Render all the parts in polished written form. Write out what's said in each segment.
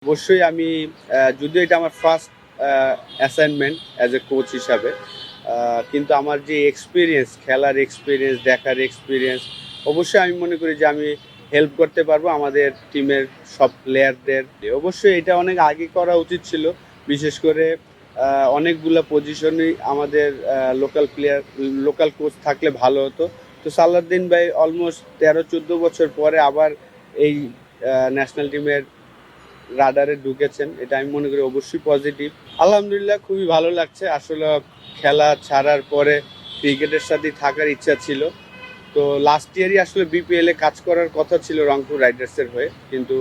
অবশ্যই আমি যদিও এটা আমার first assignment as a coach হিসাবে, কিন্তু আমার যে এক্সপেরিয়েন্স, খেলার এক্সপেরিয়েন্স, দেখার এক্সপেরিয়েন্স, অবশ্যই আমি মনে করি যে আমি হেল্প করতে পারবো আমাদের টিমের সব প্লেয়ারদের। অবশ্যই এটা অনেক আগে করা উচিত ছিল। বিশেষ করে অনেকগুলা পজিশনই আমাদের লোকাল কোচ থাকলে ভালো হতো। তো সালাউদ্দিন ভাই অলমোস্ট 13-14 বছর পরে আবার এই ন্যাশনাল টিমের রাডারে ঢুকেছেন, এটা আমি মনে করি অবশ্যই পজিটিভ। আলহামদুলিল্লাহ, খুবই ভালো লাগছে। আসলে খেলা ছাড়ার পরে ক্রিকেটের সাথে থাকার ইচ্ছা ছিল। তো লাস্ট ইয়ারই আসলে বিপিএলে কাজ করার কথা ছিল রংপুর রাইডার্সের হয়ে, কিন্তু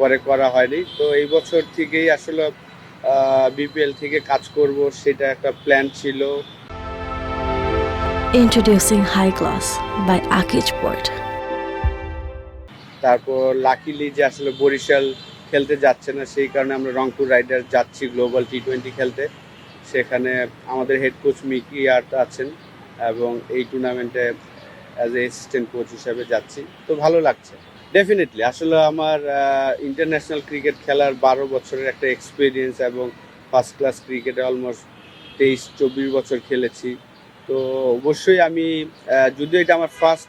পরে করা হয়নি। তো এই বছর থেকেই আসলে বিপিএল থেকে কাজ করব, সেটা একটা প্ল্যান ছিল। Introducing High Class by Akij Port. তারপর লাকিলি যে আসলে বরিশাল খেলতে যাচ্ছে না, সেই কারণে আমরা রংপুর রাইডার্স যাচ্ছি গ্লোবাল টি20 খেলতে। সেখানে আমাদের হেড কোচ মিকি আর্ট আছেন এবং এই টুর্নামেন্টে অ্যাজ এ অ্যাসিস্ট্যান্ট কোচ হিসাবে যাচ্ছি। তো ভালো লাগছে ডেফিনেটলি। আসলে আমার ইন্টারন্যাশনাল ক্রিকেট খেলার 12 বছরের একটা এক্সপিরিয়েন্স এবং ফার্স্ট ক্লাস ক্রিকেটে অলমোস্ট 23-24 বছর খেলেছি। তো অবশ্যই আমি যদিও এটা আমার first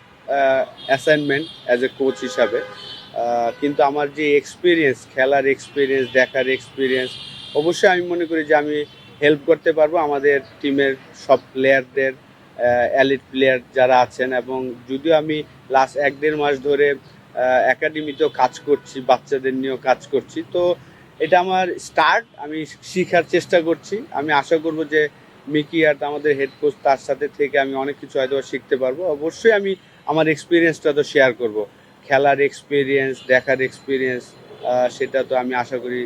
assignment as a coach হিসাবে, কিন্তু আমার যে এক্সপিরিয়েন্স, খেলার এক্সপিরিয়েন্স, দেখার এক্সপিরিয়েন্স, অবশ্যই আমি মনে করি যে আমি হেল্প করতে পারবো আমাদের টিমের সব প্লেয়ারদের, এলিট প্লেয়ার যারা আছেন। এবং যদিও আমি লাস্ট 1-1.5 মাস ধরে একাডেমিতেও কাজ করছি, বাচ্চাদের নিয়েও কাজ করছি। তো এটা আমার স্টার্ট, আমি শেখার চেষ্টা করছি। আমি আশা করব যে মিকি আর আমাদের হেড কোচ, তার সাথে থেকে আমি অনেক কিছু হয়তো শিখতে পারবো। অবশ্যই আমি আমার এক্সপিরিয়েন্সটা তো শেয়ার করব, খেলার এক্সপিরিয়েন্স, দেখার এক্সপিরিয়েন্স, সেটা তো আমি আশা করি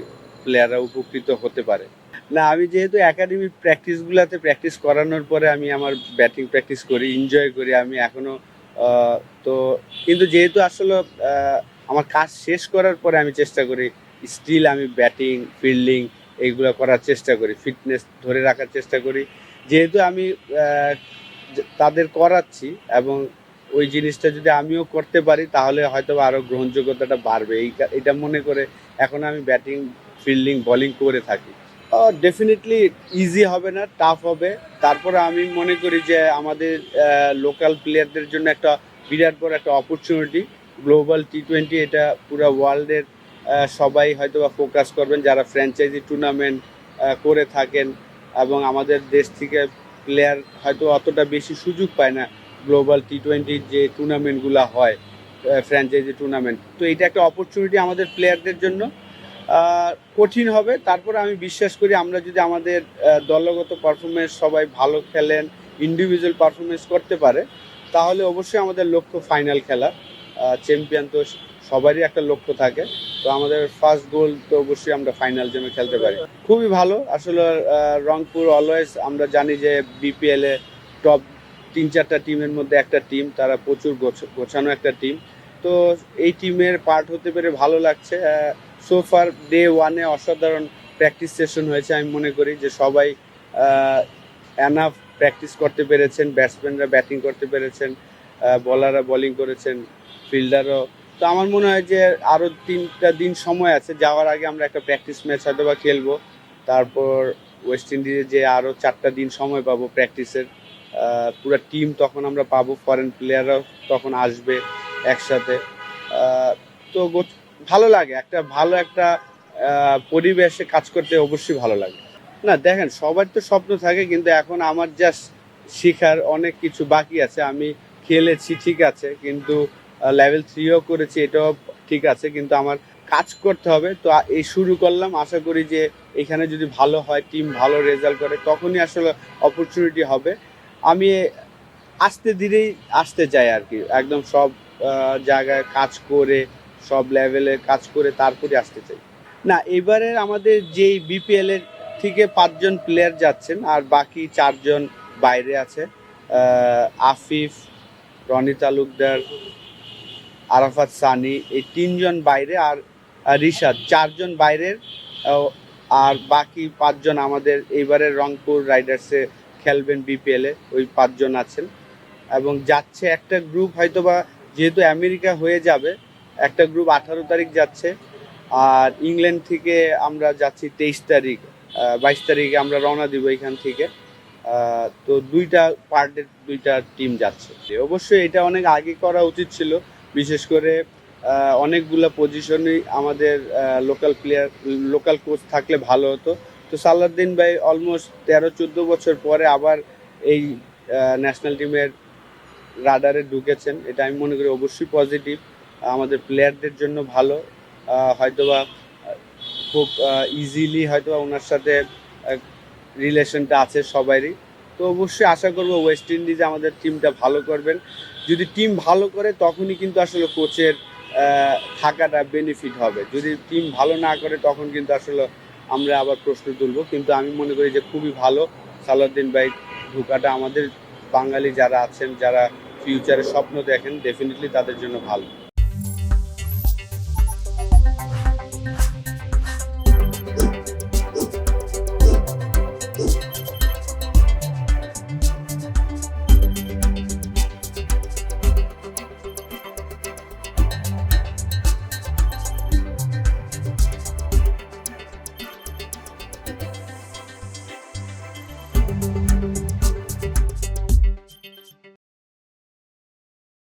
প্লেয়াররা উপকৃত হতে পারে। না, আমি যেহেতু একাডেমির প্র্যাকটিসগুলোতে প্র্যাকটিস করানোর পরে আমি আমার ব্যাটিং প্র্যাকটিস করি, এনজয় করি আমি এখনও। তো কিন্তু যেহেতু আসলে আমার কাজ শেষ করার পরে আমি চেষ্টা করি স্টিল আমি ব্যাটিং, ফিল্ডিং এইগুলো করার চেষ্টা করি, ফিটনেস ধরে রাখার চেষ্টা করি। যেহেতু আমি তাদের করাচ্ছি এবং ওই জিনিসটা যদি আমিও করতে পারি তাহলে হয়তো আরও গ্রহণযোগ্যতাটা বাড়বে। এটা মনে করে এখন আমি ব্যাটিং, ফিল্ডিং, বোলিং করে থাকি। ডেফিনেটলি ইজি হবে না, টাফ হবে। তারপরে আমি মনে করি যে আমাদের লোকাল প্লেয়ারদের জন্য একটা বিরাট বড় একটা অপরচুনিটি। গ্লোবাল টি20 এটা পুরো ওয়ার্ল্ডের সবাই হয়তো বা ফোকাস করবেন যারা ফ্র্যাঞ্চাইজি টুর্নামেন্ট করে থাকেন, এবং আমাদের দেশ থেকে প্লেয়ার হয়তো অতটা বেশি সুযোগ পায় না গ্লোবাল টি20 যে টুর্নামেন্টগুলো হয়, ফ্র্যাঞ্চাইজি টুর্নামেন্ট। তো এটা একটা অপরচুনিটি আমাদের প্লেয়ারদের জন্য। কঠিন হবে, তারপরে আমি বিশ্বাস করি আমরা যদি আমাদের দলগত পারফরমেন্স সবাই ভালো খেলেন, ইন্ডিভিজুয়াল পারফরমেন্স করতে পারে, তাহলে অবশ্যই আমাদের লক্ষ্য ফাইনাল খেলা। চ্যাম্পিয়ন তো সবারই একটা লক্ষ্য থাকে। তো আমাদের ফার্স্ট গোল তো অবশ্যই আমরা ফাইনাল যেন খেলতে পারি। খুবই ভালো আসলে। রংপুর অলওয়েজ আমরা জানি যে বিপিএলে টপ 3-4টা টিমের মধ্যে একটা টিম, তারা প্রচুর গোছানো একটা টিম। তো এই টিমের পার্ট হতে পেরে ভালো লাগছে। সোফার ডে 1-এ অসাধারণ প্র্যাকটিস সেশন হয়েছে। আমি মনে করি যে সবাই এনাফ প্র্যাকটিস করতে পেরেছেন, ব্যাটসম্যানরা ব্যাটিং করতে পেরেছেন, বলাররা বোলিং করেছেন, ফিল্ডারও। তো আমার মনে হয় যে আরও 3টা দিন সময় আছে, যাওয়ার আগে আমরা একটা প্র্যাকটিস ম্যাচ হয়তো বা খেলবো। তারপর ওয়েস্ট ইন্ডিজে যে আরও 4টা দিন সময় পাবো প্র্যাকটিসের, পুরো টিম তখন আমরা পাবো, ফরেন প্লেয়াররাও তখন আসবে একসাথে। তো ভালো লাগে, একটা ভালো একটা পরিবেশে কাজ করতে অবশ্যই ভালো লাগে। না দেখেন, সবার তো স্বপ্ন থাকে, কিন্তু এখন আমার জাস্ট শেখার অনেক কিছু বাকি আছে। আমি খেলেছি ঠিক আছে, কিন্তু লেভেল 3ও করেছি, এটাও ঠিক আছে, কিন্তু আমার কাজ করতে হবে। তো এই শুরু করলাম, আশা করি যে এখানে যদি ভালো হয়, টিম ভালো রেজাল্ট করে, তখনই আসলে অপরচুনিটি হবে। আমি আস্তে ধীরেই আসতে চাই আর কি, একদম সব জায়গায় কাজ করে, সব লেভেলে কাজ করে তারপরে আসতে চাই। না, এবারের আমাদের যেই বিপিএলের থেকে 5জন প্লেয়ার যাচ্ছেন আর বাকি 4জন বাইরে আছে। আফিফ, রনি তালুকদার, আরাফাত সানি, এই 3জন বাইরে, আর রিশাদ, 4জন বাইরের। আর বাকি 5জন আমাদের এইবারের রংপুর রাইডার্সে খেলবেন বিপিএলে, ওই 5জন আছেন। এবং যাচ্ছে একটা গ্রুপ হয়তো বা, যেহেতু আমেরিকা হয়ে যাবে, একটা গ্রুপ 18 তারিখ যাচ্ছে, আর ইংল্যান্ড থেকে আমরা যাচ্ছি 23 তারিখ, 22 তারিখে আমরা রওনা দিব এখান থেকে। তো দুইটা পার্টের দুইটা টিম যাচ্ছে। অবশ্যই এটা অনেক আগে করা উচিত ছিল, বিশেষ করে অনেকগুলো পজিশনই আমাদের লোকাল কোচ থাকলে ভালো হতো। তো সালাউদ্দিন ভাই অলমোস্ট 13-14 বছর পরে আবার এই ন্যাশনাল টিমের রাডারে ঢুকেছেন, এটা আমি মনে করি অবশ্যই পজিটিভ, আমাদের প্লেয়ারদের জন্য ভালো। হয়তোবা খুব ইজিলি হয়তোবা ওনার সাথে রিলেশনটা আছে সবারই। তো অবশ্যই আশা করব ওয়েস্ট ইন্ডিজ আমাদের টিমটা ভালো করবেন। যদি টিম ভালো করে তখনই কিন্তু আসলে কোচের থাকাটা বেনিফিট হবে। যদি টিম ভালো না করে তখন কিন্তু আসলে আমরা আবার প্রশ্ন তুলব। কিন্তু আমি মনে করি যে খুবই ভালো সালাউদ্দিন ভাই ঢোকাটা আমাদের বাঙালি যারা আছেন, যারা ফিউচারে স্বপ্ন দেখেন, ডেফিনেটলি তাদের জন্য ভালো।